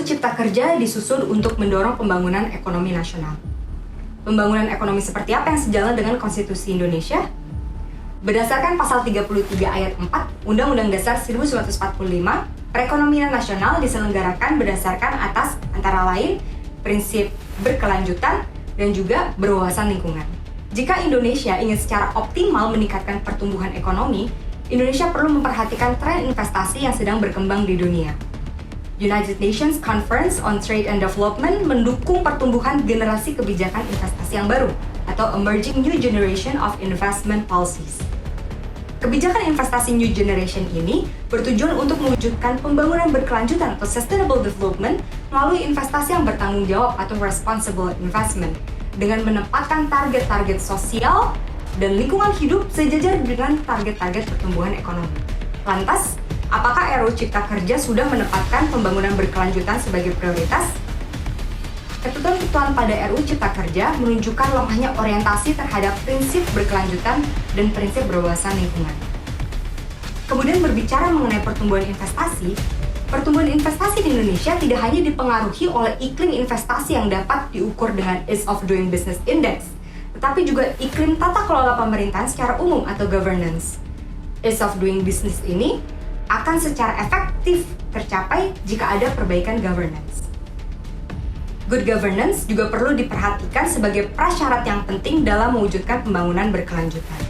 Cipta Kerja disusun untuk mendorong pembangunan ekonomi nasional. Pembangunan ekonomi seperti apa yang sejalan dengan Konstitusi Indonesia? Berdasarkan pasal 33 ayat 4 Undang-Undang Dasar 1945, perekonomian nasional diselenggarakan berdasarkan atas antara lain prinsip berkelanjutan dan juga berwawasan lingkungan. Jika Indonesia ingin secara optimal meningkatkan pertumbuhan ekonomi, Indonesia perlu memperhatikan tren investasi yang sedang berkembang di dunia. United Nations Conference on Trade and Development mendukung pertumbuhan generasi kebijakan investasi yang baru atau Emerging New Generation of Investment Policies. Kebijakan investasi New Generation ini bertujuan untuk mewujudkan pembangunan berkelanjutan atau Sustainable Development melalui investasi yang bertanggung jawab atau Responsible Investment dengan menempatkan target-target sosial dan lingkungan hidup sejajar dengan target-target pertumbuhan ekonomi. Lantas, apakah RUU Cipta Kerja sudah menempatkan pembangunan berkelanjutan sebagai prioritas? Ketentuan pada RUU Cipta Kerja menunjukkan lemahnya orientasi terhadap prinsip berkelanjutan dan prinsip berwawasan lingkungan. Kemudian berbicara mengenai pertumbuhan investasi di Indonesia tidak hanya dipengaruhi oleh iklim investasi yang dapat diukur dengan Ease of Doing Business Index, tetapi juga iklim tata kelola pemerintahan secara umum atau governance. Ease of Doing Business ini akan secara efektif tercapai jika ada perbaikan governance. Good governance juga perlu diperhatikan sebagai prasyarat yang penting dalam mewujudkan pembangunan berkelanjutan.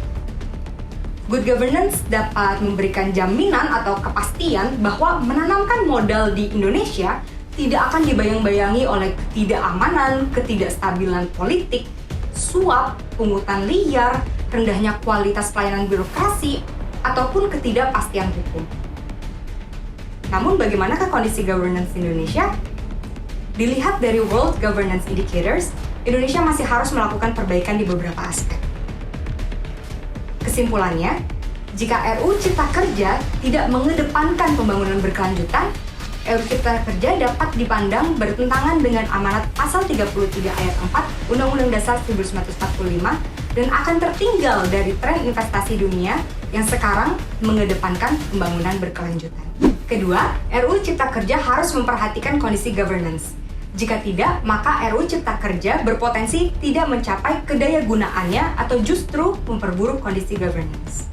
Good governance dapat memberikan jaminan atau kepastian bahwa menanamkan modal di Indonesia tidak akan dibayang-bayangi oleh ketidakamanan, ketidakstabilan politik, suap, pungutan liar, rendahnya kualitas pelayanan birokrasi, ataupun ketidakpastian hukum. Namun bagaimanakah kondisi governance Indonesia? Dilihat dari World Governance Indicators, Indonesia masih harus melakukan perbaikan di beberapa aspek. Kesimpulannya, jika RUU Cipta Kerja tidak mengedepankan pembangunan berkelanjutan, RUU Cipta Kerja dapat dipandang bertentangan dengan amanat pasal 33 ayat 4 Undang-Undang Dasar 1945 dan akan tertinggal dari tren investasi dunia yang sekarang mengedepankan pembangunan berkelanjutan. Kedua, RUU Cipta Kerja harus memperhatikan kondisi governance. Jika tidak, maka RUU Cipta Kerja berpotensi tidak mencapai kedaya gunaannya atau justru memperburuk kondisi governance.